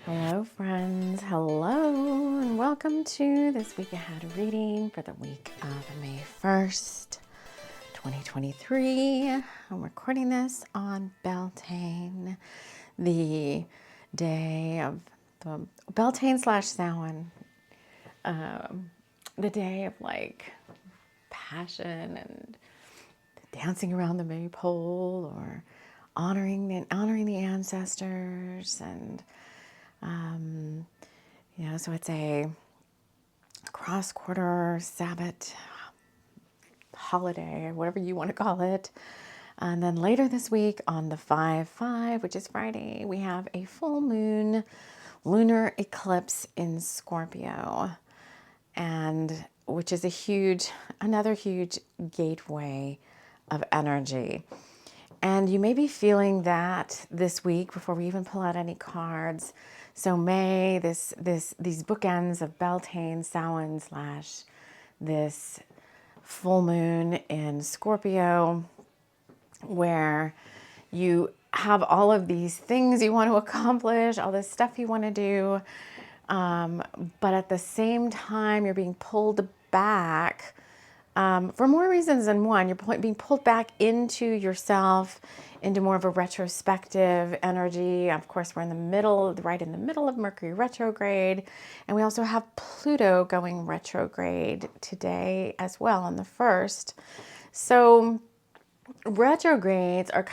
Hello friends, hello, and welcome to this week ahead reading for the week of May 1st, 2023. I'm recording this on Beltane, the day of the Beltane / Samhain, the day of like passion and dancing around the maypole or honoring the ancestors and so it's a cross-quarter Sabbath holiday, or whatever you want to call it. And then later this week on the 5/5, which is Friday, we have a full moon lunar eclipse in Scorpio, and which is another huge gateway of energy. And you may be feeling that this week before we even pull out any cards. So May, these bookends of Beltane, Samhain / this full moon in Scorpio, where you have all of these things you want to accomplish, all this stuff you want to do, but at the same time, you're being pulled back for more reasons than one. You're being pulled back into yourself, into more of a retrospective energy. Of course, we're right in the middle of Mercury retrograde. And we also have Pluto going retrograde today as well on the 1st. So retrogrades are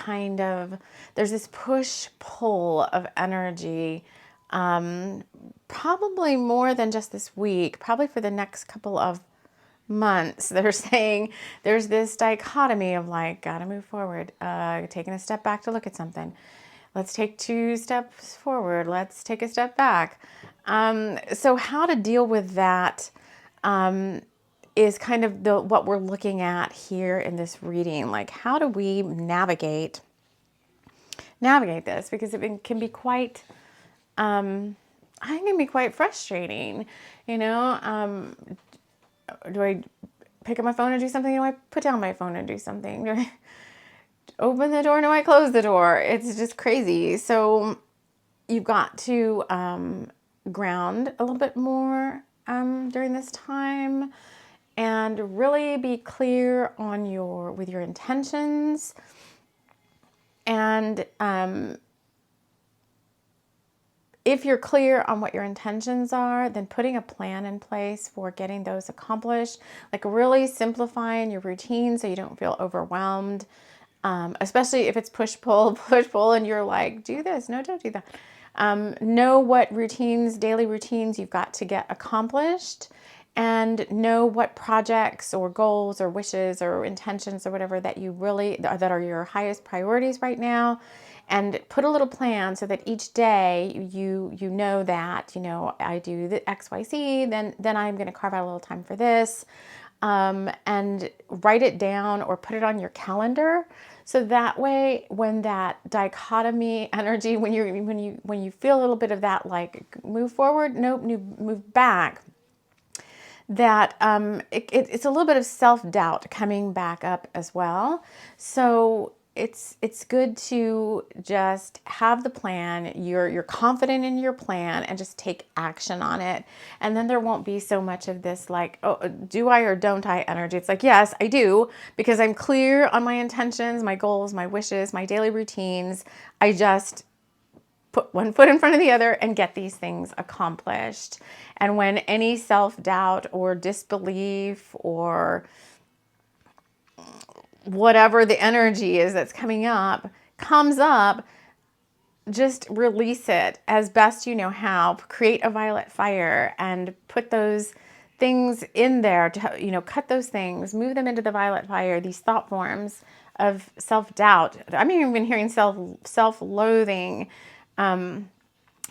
there's this push-pull of energy, probably more than just this week, probably for the next couple of months. They're saying there's this dichotomy of like, gotta move forward, taking a step back to look at something. Let's take 2 steps forward. Let's take a step back. So how to deal with that is kind of what we're looking at here in this reading. Like, how do we navigate this? Because it can be quite, I think it can be quite frustrating, do I pick up my phone and do something? Do I put down my phone and do something? Do I open the door? Do I close the door? It's just crazy. So you've got to ground a little bit more during this time and really be clear with your intentions. And if you're clear on what your intentions are, then putting a plan in place for getting those accomplished, like really simplifying your routine so you don't feel overwhelmed, especially if it's push-pull, and you're like, do this, no, don't do that. Know what daily routines you've got to get accomplished, and know what projects or goals or wishes or intentions or whatever that are your highest priorities right now. And put a little plan so that each day you know that, I do the XYZ, then I'm going to carve out a little time for this, and write it down or put it on your calendar. So that way, when that dichotomy energy, when you feel a little bit of that, like move forward, nope, move back, that it's a little bit of self-doubt coming back up as well. So it's good to just have the plan. You're confident in your plan and just take action on it. And then there won't be so much of this like, oh, do I or don't I energy. It's like, yes, I do, because I'm clear on my intentions, my goals, my wishes, my daily routines. I just put one foot in front of the other and get these things accomplished. And when any self-doubt or disbelief or whatever the energy is that's comes up, just release it as best you know how. Create a violet fire and put those things in there to, cut those things, move them into the violet fire, these thought forms of self-doubt. I'm even hearing self-loathing,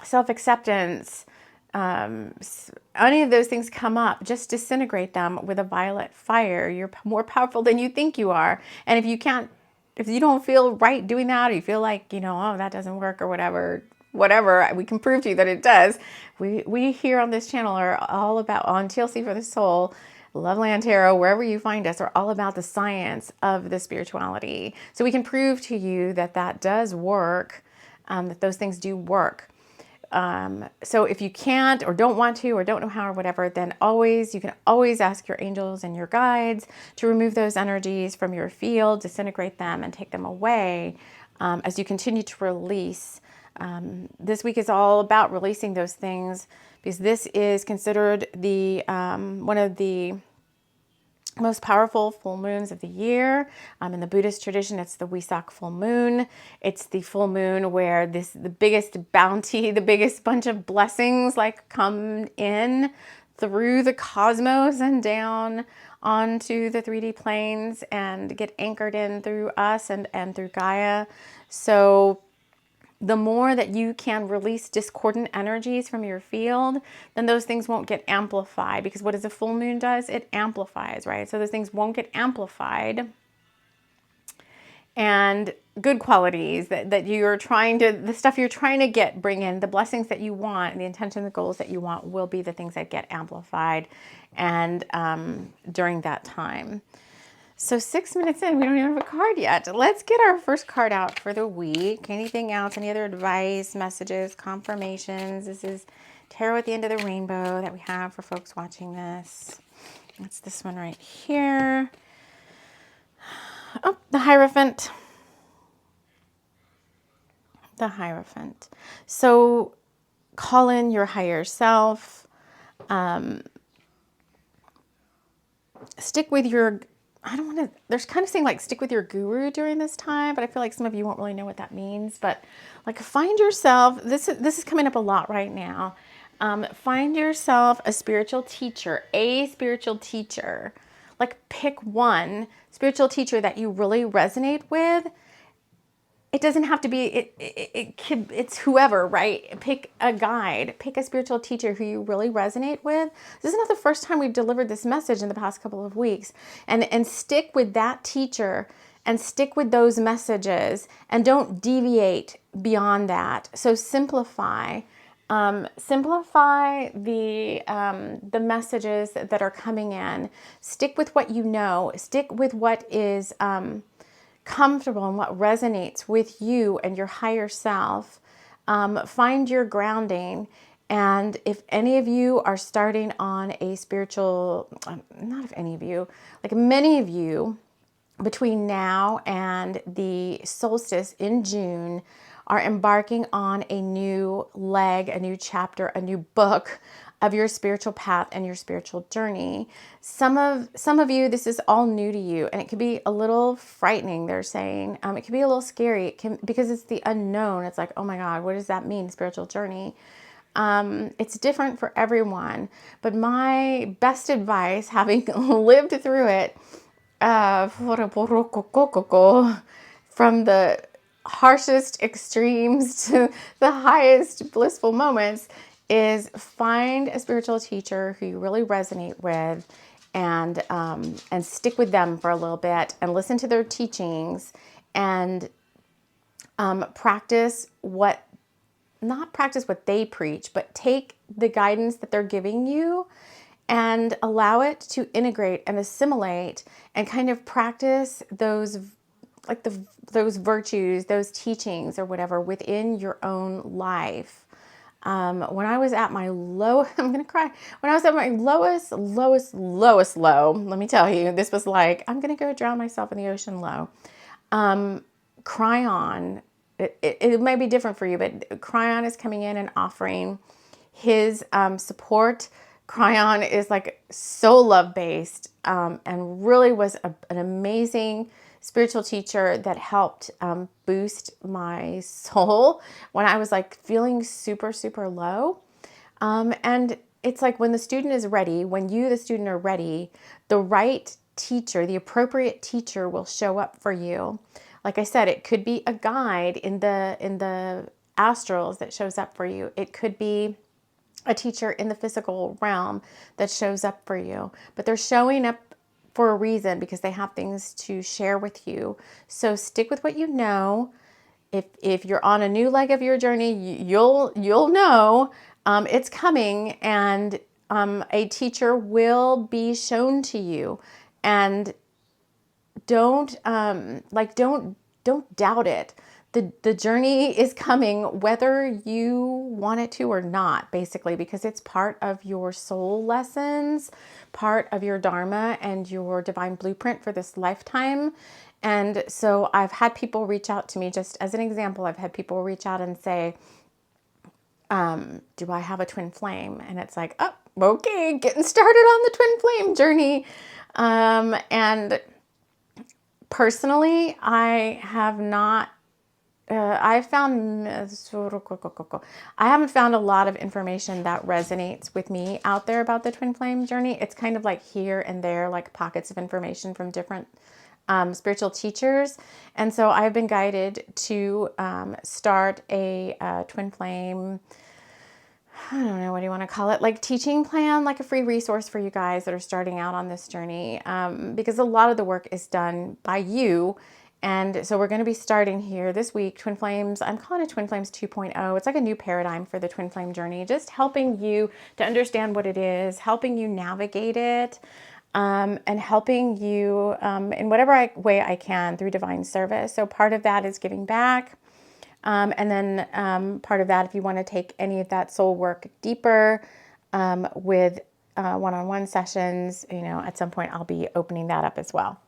self-acceptance, any of those things come up, just disintegrate them with a violet fire. You're more powerful than you think you are. And if you don't feel right doing that, or you feel like, oh, that doesn't work or whatever, we can prove to you that it does. We here on this channel are all about, on TLC for the Soul, Loveland Tarot, wherever you find us, are all about the science of the spirituality. So we can prove to you that does work, that those things do work. So if you can't or don't want to or don't know how or whatever, then you can always ask your angels and your guides to remove those energies from your field, disintegrate them, and take them away as you continue to release. This week is all about releasing those things, because this is considered the one of the most powerful full moons of the year. In the Buddhist tradition, it's the Wesak full moon. It's the full moon where the biggest bounty, the biggest bunch of blessings come in through the cosmos and down onto the 3D planes and get anchored in through us and through Gaia. So the more that you can release discordant energies from your field, then those things won't get amplified, because what does a full moon does? It amplifies, right? So those things won't get amplified. And good qualities that you're trying to, the stuff you're trying to bring in, the blessings that you want, and the intention, the goals that you want will be the things that get amplified and during that time. So 6 minutes in, we don't even have a card yet. Let's get our first card out for the week. Anything else? Any other advice, messages, confirmations? This is Tarot at the End of the Rainbow that we have for folks watching this. It's this one right here. Oh, the Hierophant. The Hierophant. So call in your higher self. Stick with your... I don't want to, there's kind of saying stick with your guru during this time, but I feel like some of you won't really know what that means. But find yourself, this is coming up a lot right now. Find yourself a spiritual teacher. Pick one spiritual teacher that you really resonate with. It doesn't have to be, it's whoever, right? Pick a guide, pick a spiritual teacher who you really resonate with. This is not the first time we've delivered this message in the past couple of weeks. And stick with that teacher and stick with those messages and don't deviate beyond that. So simplify the messages that are coming in. Stick with what you know. Stick with what is comfortable and what resonates with you and your higher self. Find your grounding. And if any of you are starting on a spiritual, not if any of you, many of you between now and the solstice in June are embarking on a new leg, a new chapter, a new book of your spiritual path and your spiritual journey. Some of you, this is all new to you, and it can be a little frightening, they're saying. It can be a little scary because it's the unknown. It's like, oh my God, what does that mean, spiritual journey? It's different for everyone. But my best advice, having lived through it, from the harshest extremes to the highest blissful moments, is find a spiritual teacher who you really resonate with, and stick with them for a little bit and listen to their teachings, and not practice what they preach, but take the guidance that they're giving you and allow it to integrate and assimilate and kind of practice those virtues, those teachings or whatever within your own life. When I was at my I'm going to cry. When I was at my lowest low, let me tell you, this was I'm going to go drown myself in the ocean low. Cryon, it may be different for you, but Cryon is coming in and offering his support. Cryon is so love-based, and really was an amazing spiritual teacher that helped boost my soul when I was feeling super, super low. And it's when the student is ready, when you, the student, are ready, the right teacher, the appropriate teacher will show up for you. Like I said, it could be a guide in the astrals that shows up for you. It could be a teacher in the physical realm that shows up for you, but they're showing up for a reason, because they have things to share with you. So stick with what you know. If you're on a new leg of your journey, you'll know it's coming, and a teacher will be shown to you. And don't doubt it. the journey is coming whether you want it to or not, basically, because it's part of your soul lessons, part of your dharma and your divine blueprint for this lifetime. And so I've had people reach out to me, just as an example, I've had people reach out and say, do I have a twin flame? And it's like, oh, okay, getting started on the twin flame journey. And personally, I have not I haven't found a lot of information that resonates with me out there about the twin flame journey. It's kind of like here and there, like pockets of information from different spiritual teachers. And so I've been guided to start a twin flame, I don't know, what do you want to call it? Like teaching plan, like a free resource for you guys that are starting out on this journey. Because a lot of the work is done by you. And so we're going to be starting here this week, Twin Flames. I'm calling it Twin Flames 2.0. It's like a new paradigm for the twin flame journey, just helping you to understand what it is, helping you navigate it, and helping you in whatever way I can through divine service. So part of that is giving back. And then part of that, if you want to take any of that soul work deeper with one-on-one sessions, you know, at some point I'll be opening that up as well.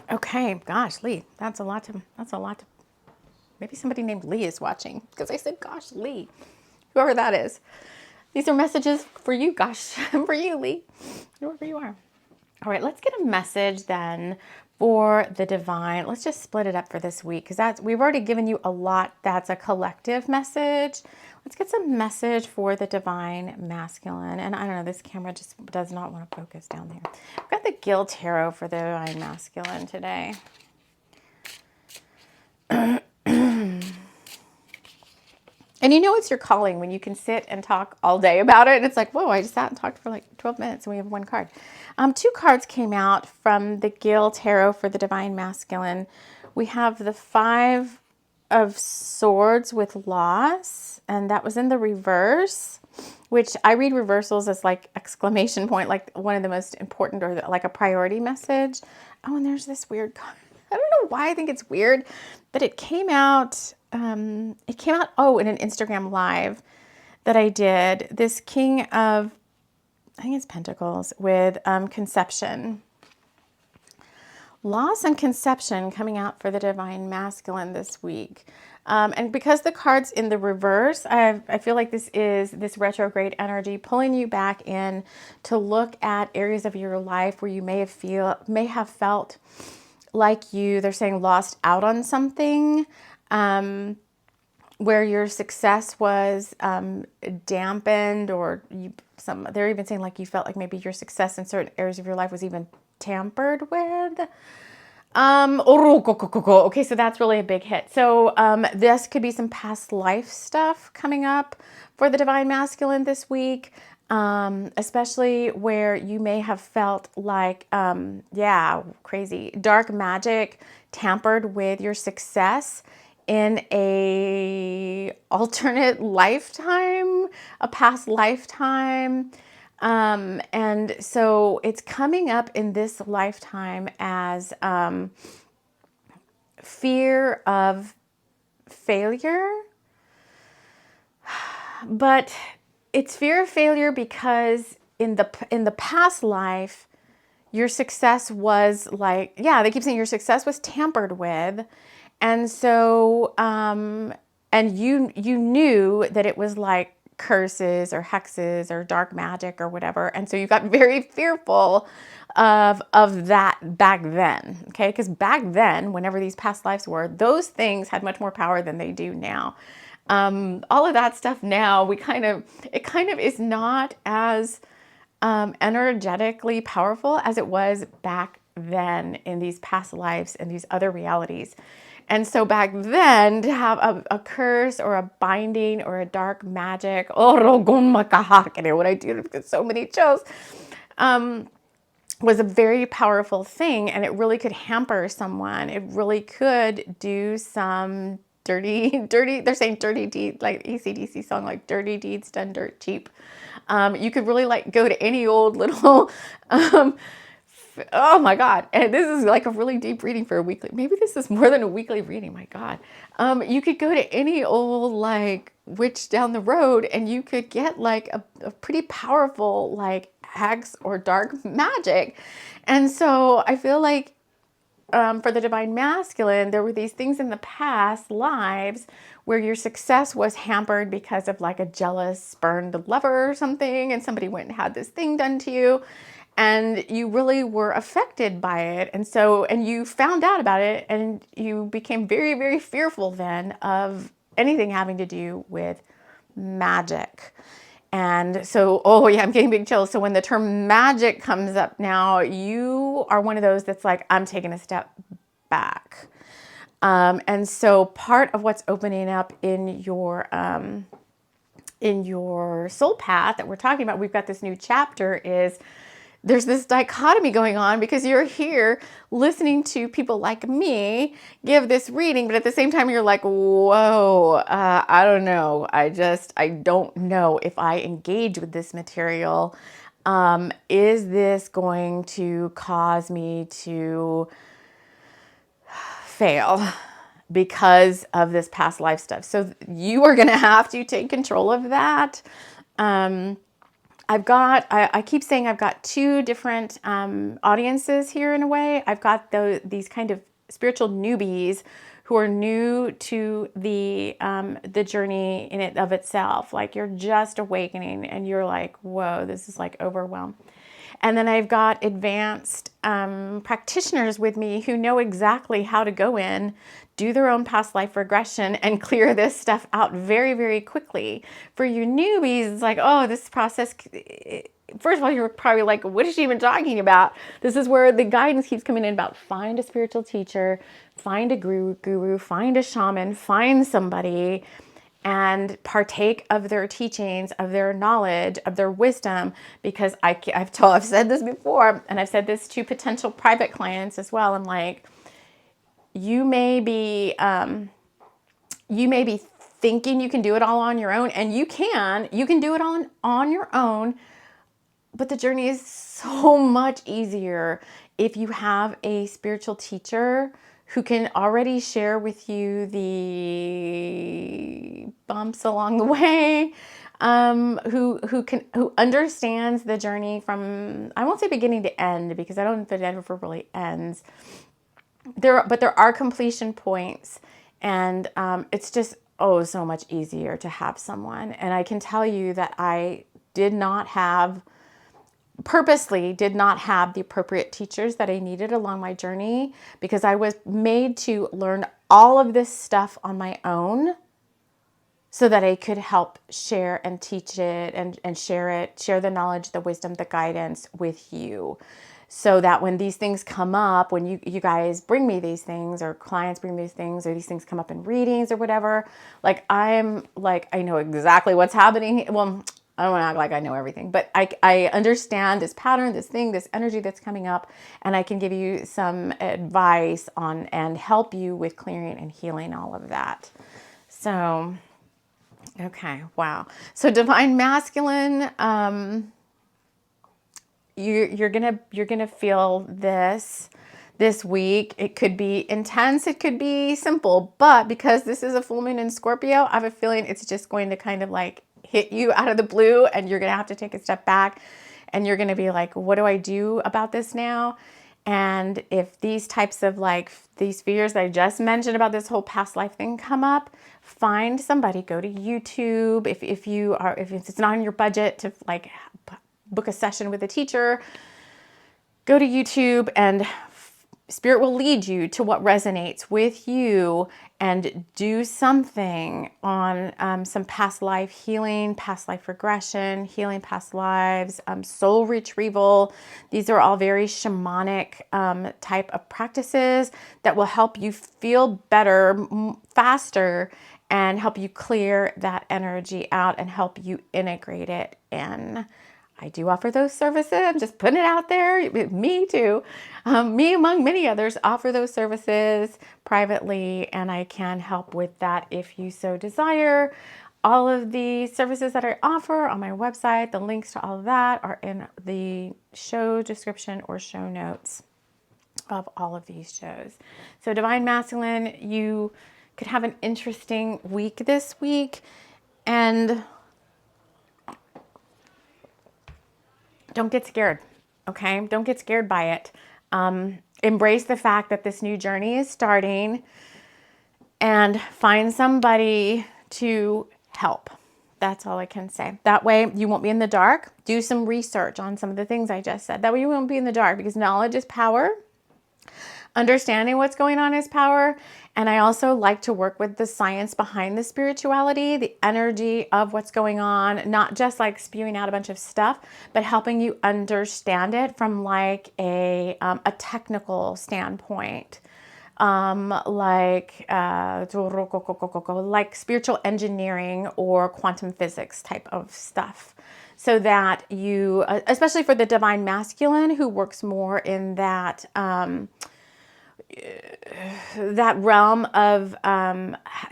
Okay, gosh, Lee, that's a lot to, maybe somebody named Lee is watching because I said, gosh, Lee, whoever that is. These are messages for you, gosh, for you, Lee, whoever you are. All right, let's get a message then for the divine. Let's just split it up for this week because we've already given you a lot. That's a collective message. Let's get some message for the divine masculine. And I don't know, this camera just does not want to focus down there. I've got the Gil Tarot for the divine masculine today. And you know it's your calling when you can sit and talk all day about it. And it's like, whoa, I just sat and talked for like 12 minutes and we have one card. Two cards came out from the Gil Tarot for the divine masculine. We have the 5 of Swords with loss, and that was in the reverse, which I read reversals as like exclamation point, like one of the most important or like a priority message. Oh, and there's this weird card. I don't know why I think it's weird, but it came out, in an Instagram live that I did, this King of, I think it's Pentacles with conception. Loss and conception coming out for the divine masculine this week. And because the card's in the reverse, I feel like this is this retrograde energy pulling you back in to look at areas of your life where you may have felt like they're saying lost out on something, where your success was dampened, or they're even saying like you felt like maybe your success in certain areas of your life was even tampered with. Okay, so that's really a big hit. So this could be some past life stuff coming up for the divine masculine this week, especially where you may have felt like, crazy dark magic tampered with your success in a alternate lifetime, a past lifetime. And so it's coming up in this lifetime as fear of failure, but it's fear of failure because in the past life, your success was like, they keep saying your success was tampered with. And so, and you knew that it was like curses or hexes or dark magic or whatever. And so you got very fearful of that back then. Okay. Because back then, whenever these past lives were, those things had much more power than they do now. All of that stuff now, it kind of is not as energetically powerful as it was back then in these past lives and these other realities. And so back then, to have a curse or a binding or a dark magic, what I do because so many chills, was a very powerful thing, and it really could hamper someone. It really could do some dirty, they're saying dirty deeds, like AC/DC song, like dirty deeds done dirt cheap. You could really like go to any old little oh my God. And this is like a really deep reading for a weekly. Maybe this is more than a weekly reading. My God. You could go to any old like witch down the road and you could get like a pretty powerful like hex or dark magic. And so I feel like for the divine masculine, there were these things in the past lives where your success was hampered because of like a jealous, spurned lover or something, and somebody went and had this thing done to you, and you really were affected by it. And so, and you found out about it, and you became very, very fearful then of anything having to do with magic. And so, oh yeah, I'm getting big chills. So when the term magic comes up now, you are one of those that's like, I'm taking a step back. And so part of what's opening up in your soul path that we're talking about, we've got this new chapter, is there's this dichotomy going on because you're here listening to people like me give this reading, but at the same time you're like, whoa, I don't know. I don't know if I engage with this material. Is this going to cause me to fail because of this past life stuff? So you are going to have to take control of that. I keep saying I've got two different audiences here in a way. I've got these kind of spiritual newbies who are new to the journey in it of itself. Like you're just awakening and you're like, whoa, this is like overwhelmed. And then I've got advanced practitioners with me who know exactly how to go in, do their own past life regression, and clear this stuff out very, very quickly. For you newbies, it's like, oh, this process, first of all, you're probably like, what is she even talking about? This is where the guidance keeps coming in about find a spiritual teacher, find a guru, find a shaman, find somebody, and partake of their teachings, of their knowledge, of their wisdom, because I've said this before, and I've said this to potential private clients as well. I'm like, you may be thinking you can do it all on your own, and you can do it on your own, but the journey is so much easier if you have a spiritual teacher who can already share with you the bumps along the way, who understands the journey from, I won't say beginning to end, because I don't think it ever really ends. But there are completion points, and it's just so much easier to have someone. And I can tell you that I purposely did not have the appropriate teachers that I needed along my journey, because I was made to learn all of this stuff on my own so that I could help share and teach it and share the knowledge, the wisdom, the guidance with you. So that when these things come up, when you guys bring me these things, or clients bring me these things, or these things come up in readings or whatever, like I'm like, I know exactly what's happening. Well, I don't want to act like I know everything, but I understand this pattern, this thing, this energy that's coming up, and I can give you some advice on and help you with clearing and healing all of that. So, okay, wow. So divine masculine, you're gonna feel this week. It could be intense, it could be simple, but because this is a full moon in Scorpio, I have a feeling it's just going to kind of like hit you out of the blue, and you're gonna have to take a step back, and you're gonna be like, what do I do about this now? And if these types of like these fears that I just mentioned about this whole past life thing come up, find somebody, go to YouTube. If it's not in your budget to like book a session with a teacher, go to YouTube, and Spirit will lead you to what resonates with you, and do something on some past life healing, past life regression, healing past lives, soul retrieval. These are all very shamanic type of practices that will help you feel better faster, and help you clear that energy out and help you integrate it in. I do offer those services. I'm just putting it out there. Me too. Me among many others offer those services privately, and I can help with that if you so desire. all of the services that I offer on my website. The links to all of that are in the show description or show notes of all of these shows. So Divine Masculine, you could have an interesting week this week, and don't get scared, okay? Don't get scared by it. Embrace the fact that this new journey is starting, and find somebody to help. That's all I can say. That way you won't be in the dark. Do some research on some of the things I just said. That way you won't be in the dark, because knowledge is power. Understanding what's going on is power. And I also like to work with the science behind the spirituality, the energy of what's going on, not just like spewing out a bunch of stuff, but helping you understand it from like a technical standpoint. Like spiritual engineering or quantum physics type of stuff. So that you, especially for the Divine Masculine who works more in that that realm of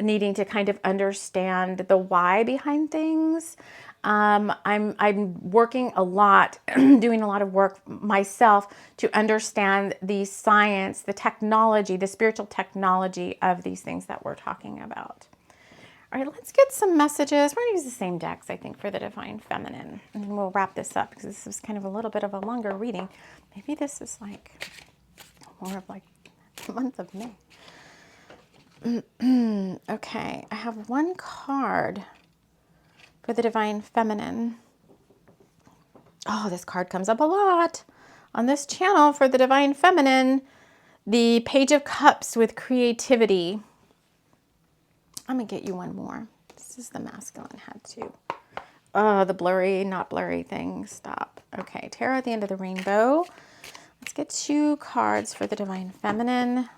needing to kind of understand the why behind things. I'm working a lot, doing a lot of work myself to understand the science, the technology, the spiritual technology of these things that we're talking about. All right, let's get some messages. We're going to use the same decks, I think, for the Divine Feminine. And we'll wrap this up because this is kind of a little bit of a longer reading. Maybe this is like more of like the month of May. Okay, I have one card for the Divine Feminine. Oh, this card comes up a lot on this channel for the Divine Feminine. The Page of Cups with creativity. I'm going to get you one more. This is the masculine had too. Oh, the blurry, not blurry thing. Stop. Okay, Tarot at the End of the Rainbow. Let's get 2 cards for the Divine Feminine.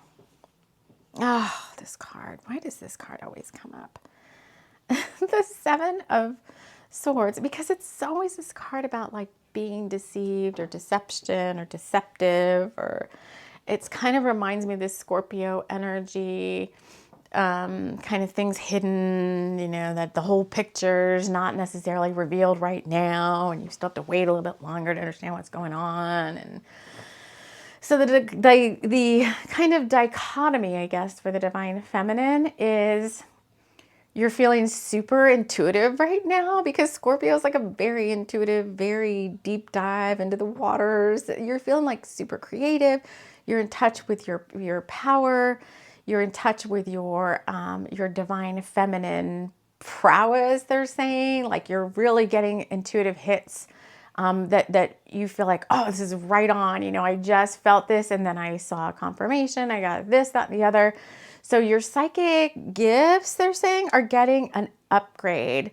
Oh, this card. Why does this card always come up? The 7 of Swords, because it's always this card about like being deceived or deception or deceptive, or it's kind of reminds me of this Scorpio energy, kind of things hidden, you know, that the whole picture's not necessarily revealed right now, and you still have to wait a little bit longer to understand what's going on. And so the kind of dichotomy, I guess, for the Divine Feminine is you're feeling super intuitive right now, because Scorpio is like a very intuitive, very deep dive into the waters. You're feeling like super creative. You're in touch with your power. You're in touch with your Divine Feminine prowess, they're saying. Like you're really getting intuitive hits that you feel like, oh, this is right on. You know, I just felt this, and then I saw confirmation. I got this, that, and the other. So your psychic gifts, they're saying, are getting an upgrade.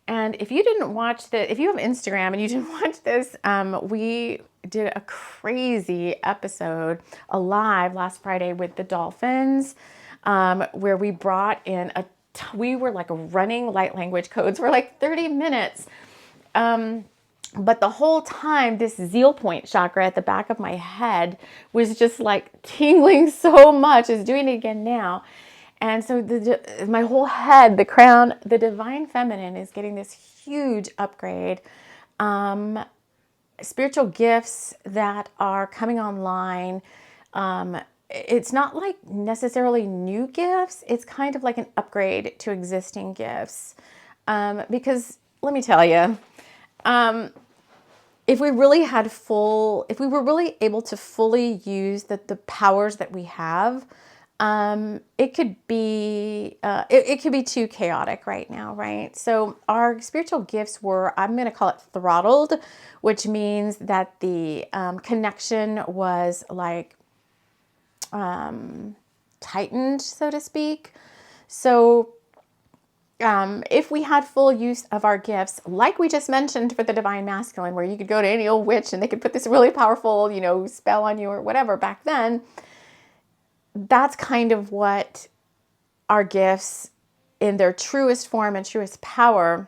And if you didn't watch if you have Instagram and you didn't watch this, we did a crazy episode, a live last Friday with the dolphins, where we brought in we were like running light language codes for like 30 minutes. But the whole time, this zeal point chakra at the back of my head was just like tingling so much. It's doing it again now. And so my whole head, the crown, the Divine Feminine is getting this huge upgrade. Spiritual gifts that are coming online. It's not like necessarily new gifts. It's kind of like an upgrade to existing gifts. Because let me tell you, if we really if we were really able to fully use the powers that we have, it could be too chaotic right now, right? So our spiritual gifts were, I'm going to call it throttled, which means that the connection was like tightened, so to speak. So if we had full use of our gifts, like we just mentioned for the Divine Masculine, where you could go to any old witch and they could put this really powerful, you know, spell on you or whatever back then, that's kind of what our gifts in their truest form and truest power,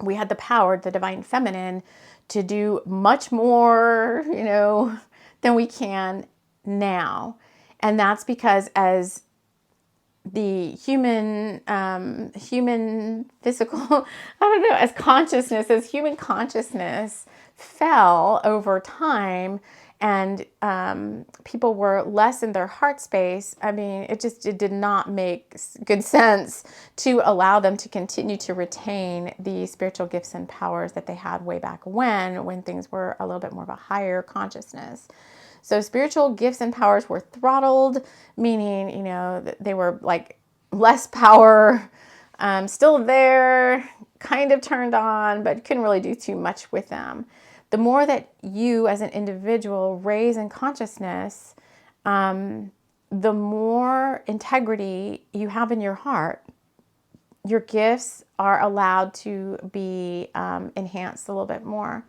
we had the power, the Divine Feminine, to do much more, you know, than we can now. And that's because as the human physical, I don't know, as human consciousness fell over time, and people were less in their heart space. I mean, it did not make good sense to allow them to continue to retain the spiritual gifts and powers that they had way back when things were a little bit more of a higher consciousness. So spiritual gifts and powers were throttled, meaning, they were like less power, still there, kind of turned on, but couldn't really do too much with them. The more that you as an individual raise in consciousness, the more integrity you have in your heart. Your gifts are allowed to be enhanced a little bit more.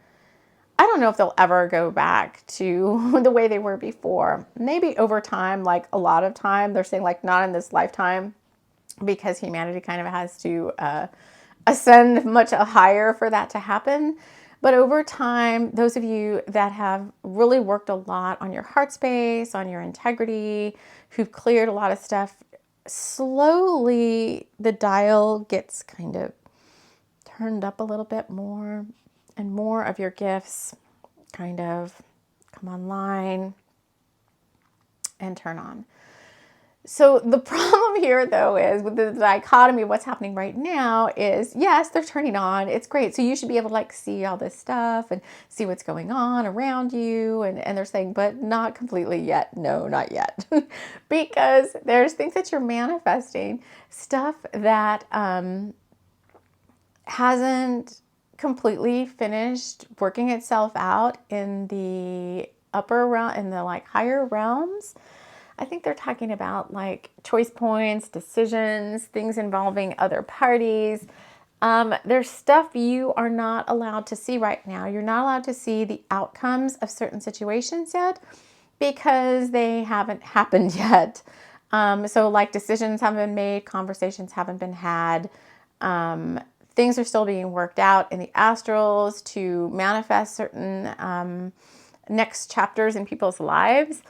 I don't know if they'll ever go back to the way they were before. Maybe over time, like a lot of time, they're saying like not in this lifetime, because humanity kind of has to ascend much higher for that to happen. But over time, those of you that have really worked a lot on your heart space, on your integrity, who've cleared a lot of stuff, slowly the dial gets kind of turned up a little bit more, and more of your gifts kind of come online and turn on. So the problem here, though, is with the dichotomy of what's happening right now is, yes, they're turning on. It's great. So you should be able to like see all this stuff and see what's going on around you. And they're saying, but not completely yet. No, not yet. Because there's things that you're manifesting, stuff that hasn't completely finished working itself out in the upper realm, in the like higher realms. I think they're talking about like choice points, decisions, things involving other parties. There's stuff you are not allowed to see right now. You're not allowed to see the outcomes of certain situations yet because they haven't happened yet. So like decisions haven't been made, conversations haven't been had. Things are still being worked out in the astrals to manifest certain next chapters in people's lives.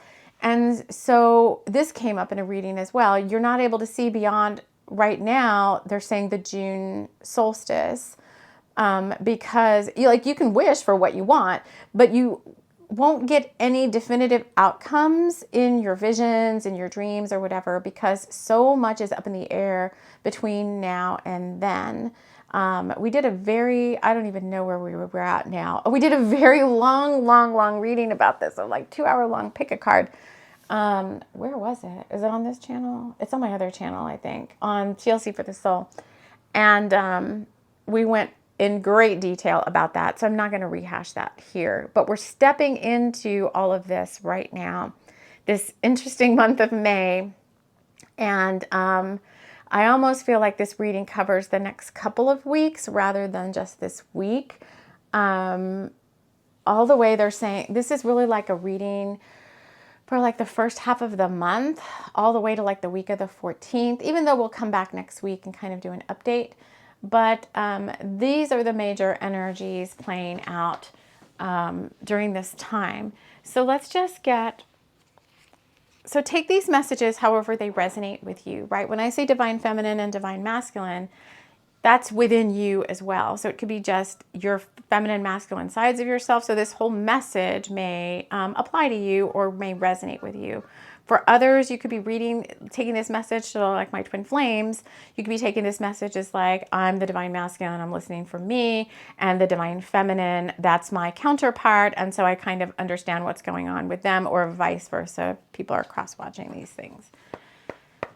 And so this came up in a reading as well. You're not able to see beyond right now. They're saying the June solstice, because you can wish for what you want, but you won't get any definitive outcomes in your visions, in your dreams or whatever, because so much is up in the air between now and then. We did I don't even know where we're at now. We did a very long reading about this, so like 2-hour long, pick a card. Where was it? Is it on this channel? It's on my other channel, I think, on TLC for the Soul. And we went in great detail about that, so I'm not going to rehash that here. But we're stepping into all of this right now, this interesting month of May. And I almost feel like this reading covers the next couple of weeks rather than just this week. All the way they're saying this is really like a reading for like the first half of the month, all the way to like the week of the 14th, even though we'll come back next week and kind of do an update. But these are the major energies playing out during this time. So let's just take these messages however they resonate with you, right? When I say divine feminine and divine masculine, that's within you as well. So it could be just your feminine, masculine sides of yourself. So this whole message may apply to you or may resonate with you. For others, you could be taking this message to like my twin flames. You could be taking this message as like, I'm the divine masculine, I'm listening for me, and the divine feminine, that's my counterpart. And so I kind of understand what's going on with them, or vice versa. People are cross-watching these things.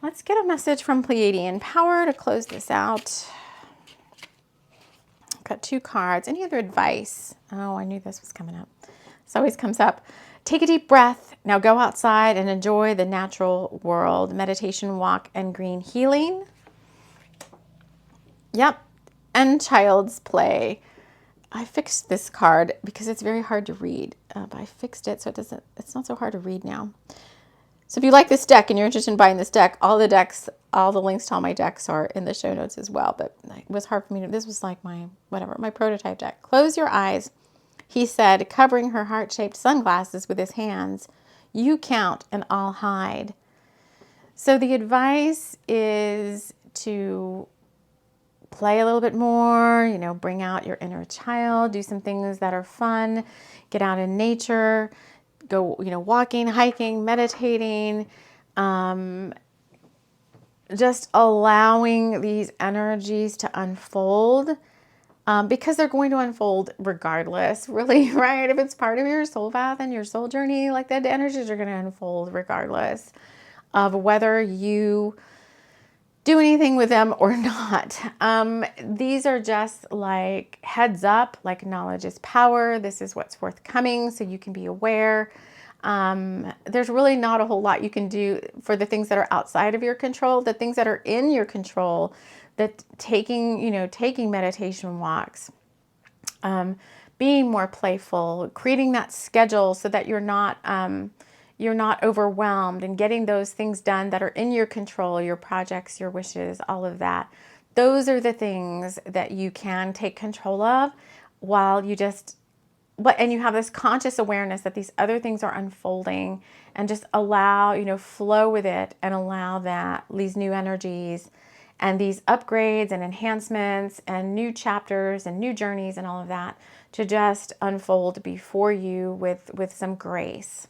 Let's get a message from Pleiadian Power to close this out. Got 2 cards. Any other advice? Oh, I knew this was coming up. This always comes up. Take a deep breath. Now go outside and enjoy the natural world. Meditation, walk, and green healing. Yep. And child's play. I fixed this card because it's very hard to read. But I fixed it so it's not so hard to read now. So if you like this deck and you're interested in buying this deck, all the links to all my decks are in the show notes as well. But it was hard for me this was like my prototype deck. Close your eyes, he said, covering her heart-shaped sunglasses with his hands. You count and I'll hide. So the advice is to play a little bit more, you know, bring out your inner child, do some things that are fun, get out in nature, go, you know, walking, hiking, meditating, just allowing these energies to unfold, because they're going to unfold regardless, really, right? If it's part of your soul path and your soul journey, like that, the energies are going to unfold regardless of whether you do anything with them or not. These are just like heads up, like knowledge is power. This is what's forthcoming, so you can be aware. There's really not a whole lot you can do for the things that are outside of your control. The things that are in your control, that taking, you know, taking meditation walks, being more playful, creating that schedule so that you're not overwhelmed, and getting those things done that are in your control, your projects, your wishes, all of that. Those are the things that you can take control of while you just, and you have this conscious awareness that these other things are unfolding, and just allow, you know, flow with it, and allow that these new energies and these upgrades and enhancements and new chapters and new journeys and all of that to just unfold before you with some grace.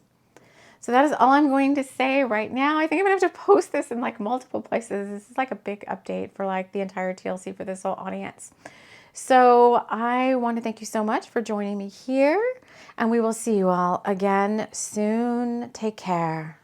So that is all I'm going to say right now. I think I'm gonna have to post this in like multiple places. This is like a big update for like the entire TLC for this whole audience. So I want to thank you so much for joining me here, and we will see you all again soon. Take care.